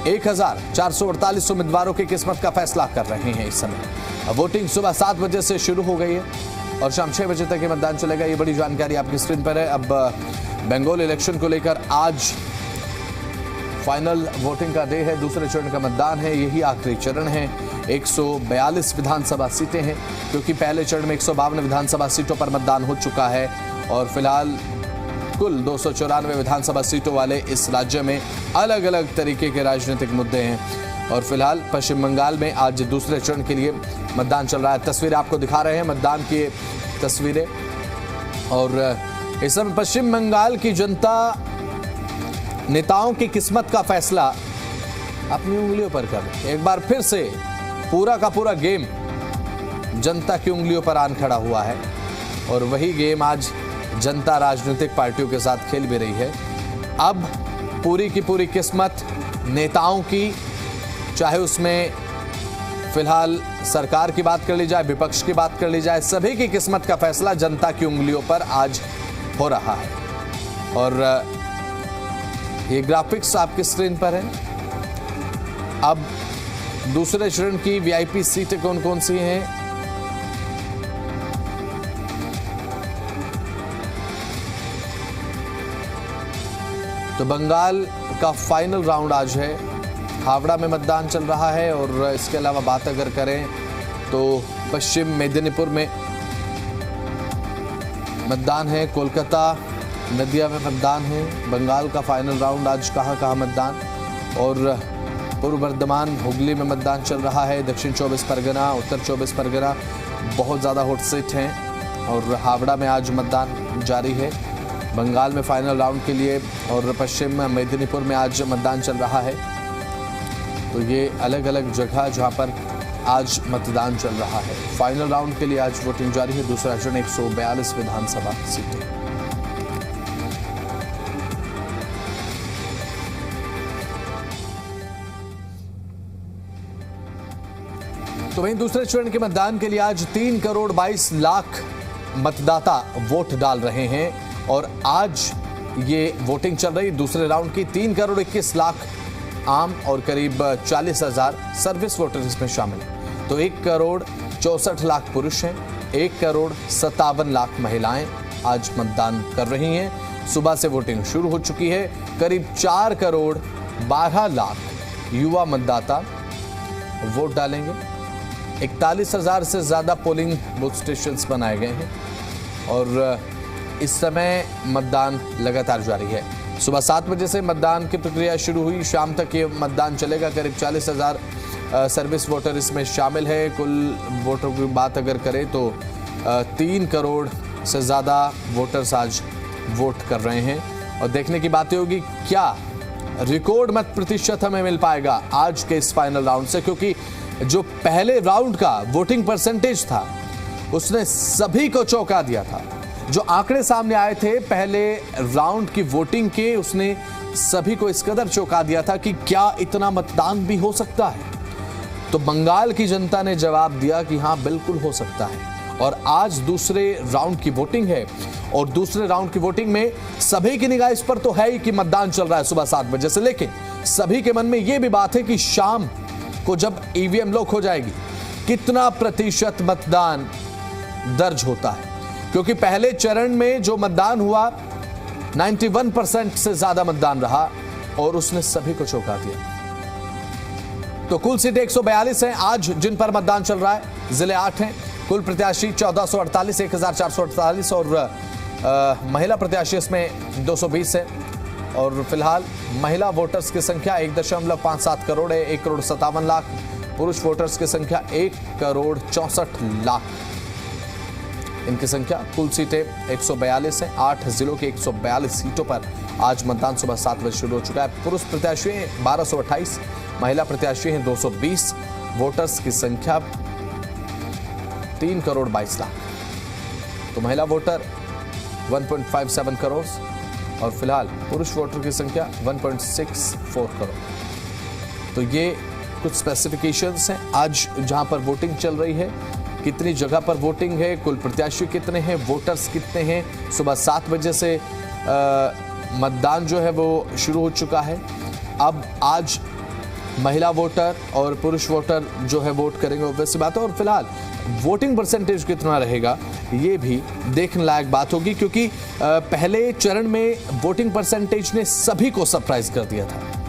1448 उम्मीदवारों की किस्मत का फैसला कर रहे हैं इस समय। वोटिंग सुबह 7 बजे से शुरू हो गई है और शाम 6 बजे तक ये मतदान चलेगा। ये बड़ी जानकारी आपकी स्क्रीन पर है। अब बंगाल इलेक्शन को लेकर आज फाइनल वोटिंग का डे है। दूसरे चरण का मतदान है, यही आखिरी चरण है। 142 विधानसभा सीटें हैं क्योंकि पहले चरण में 152 विधानसभा सीटों पर मतदान हो चुका है और फिलहाल कुल 294 विधानसभा सीटों वाले इस राज्य में अलग अलग तरीके के राजनीतिक मुद्दे हैं। और फिलहाल पश्चिम बंगाल में आज दूसरे चरण के लिए मतदान चल रहा है। तस्वीरें आपको दिखा रहे हैं, मतदान की तस्वीरें। और इस समय पश्चिम बंगाल की जनता नेताओं की किस्मत का फैसला अपनी उंगलियों पर कर रही है। एक बार फिर से पूरा का पूरा गेम जनता की उंगलियों पर आन खड़ा हुआ है और वही गेम आज जनता राजनीतिक पार्टियों के साथ खेल भी रही है। अब पूरी की पूरी किस्मत नेताओं की, चाहे उसमें फिलहाल सरकार की बात कर ली जाए, विपक्ष की बात कर ली जाए, सभी की किस्मत का फैसला जनता की उंगलियों पर आज हो रहा है। और ये ग्राफिक्स आपकी स्क्रीन पर है। अब दूसरे चरण की वीआईपी सीटें कौन कौन सी हैं? तो बंगाल का फाइनल राउंड आज है। हावड़ा में मतदान चल रहा है और इसके अलावा बात अगर करें तो पश्चिम मेदिनीपुर में मतदान है। कोलकाता, नदिया में मतदान है। बंगाल का फाइनल राउंड आज कहाँ मतदान, और पूर्व बर्धमान हुगली में मतदान चल रहा है। दक्षिण 24 परगना, उत्तर 24 परगना बहुत ज़्यादा हॉट सीट हैं और हावड़ा में आज मतदान जारी है बंगाल में फाइनल राउंड के लिए। और पश्चिम मेदिनीपुर में आज मतदान चल रहा है। तो ये अलग अलग जगह जहां पर आज मतदान चल रहा है। फाइनल राउंड के लिए आज वोटिंग जारी है। दूसरा चरण 142 विधानसभा सीटें। तो वहीं दूसरे चरण के मतदान के लिए आज 3 करोड़ 22 लाख मतदाता वोट डाल रहे हैं और आज ये वोटिंग चल रही दूसरे राउंड की। 3 करोड़ 21 लाख आम और करीब 40,000 सर्विस वोटर इसमें शामिल हैं। तो 1 करोड़ 64 लाख पुरुष हैं, 1 करोड़ 57 लाख महिलाएं आज मतदान कर रही हैं। सुबह से वोटिंग शुरू हो चुकी है। करीब 4 करोड़ 12 लाख युवा मतदाता वोट डालेंगे। 41,000 से ज्यादा पोलिंग बूथ स्टेशंस बनाए गए हैं और इस समय मतदान लगातार जारी है। सुबह 7 बजे से मतदान की प्रक्रिया शुरू हुई, शाम तक ये मतदान चलेगा। करीब 40,000 सर्विस वोटर इसमें शामिल है। कुल वोटरों की बात अगर करें तो 3 करोड़ से ज़्यादा वोटर्स आज वोट कर रहे हैं। और देखने की बात होगी क्या रिकॉर्ड मत प्रतिशत हमें मिल पाएगा आज के इस फाइनल राउंड से, क्योंकि जो पहले राउंड का वोटिंग परसेंटेज था उसने सभी को चौंका दिया था। जो आंकड़े सामने आए थे पहले राउंड की वोटिंग के, उसने सभी को इस कदर चौंका दिया था कि क्या इतना मतदान भी हो सकता है। तो बंगाल की जनता ने जवाब दिया कि हां बिल्कुल हो सकता है। और आज दूसरे राउंड की वोटिंग है और दूसरे राउंड की वोटिंग में सभी की निगाह इस पर तो है ही कि मतदान चल रहा है सुबह 7 बजे से, लेकिन सभी के मन में यह भी बात है कि शाम को जब ईवीएम लॉक हो जाएगी कितना प्रतिशत मतदान दर्ज होता है। क्योंकि पहले चरण में जो मतदान हुआ 91% से ज्यादा मतदान रहा और उसने सभी को चौंका दिया। तो कुल सीटें 142 हैं आज जिन पर मतदान चल रहा है। जिले 8 हैं। कुल प्रत्याशी 1448, 1448 और महिला प्रत्याशी इसमें 220 है। और फिलहाल महिला वोटर्स की संख्या 1.57 करोड़ है। 1 करोड़ 57 लाख। पुरुष वोटर्स की संख्या 1 करोड़ 64 लाख इनकी संख्या। कुल सीटें 142 हैं। 8 जिलों के 142 सीटों पर आज मतदान सुबह 7 बजे शुरू हो चुका है। पुरुष प्रत्याशी हैं 1228, महिला प्रत्याशी हैं 220। वोटर्स की संख्या 3 करोड़ 22 लाख। तो महिला वोटर 1.57 करोड़ और फिलहाल पुरुष वोटर की संख्या 1.64 करोड़। तो ये कुछ स्पेसिफिकेशंस हैं आज जहां पर वोटिंग चल रही है। कितनी जगह पर वोटिंग है, कुल प्रत्याशी कितने हैं, वोटर्स कितने हैं। सुबह 7 बजे से मतदान जो है वो शुरू हो चुका है। अब आज महिला वोटर और पुरुष वोटर जो है वोट करेंगे, ऑब्वियस सी बात है। और फिलहाल वोटिंग परसेंटेज कितना रहेगा ये भी देखने लायक बात होगी, क्योंकि पहले चरण में वोटिंग परसेंटेज ने सभी को सरप्राइज कर दिया था।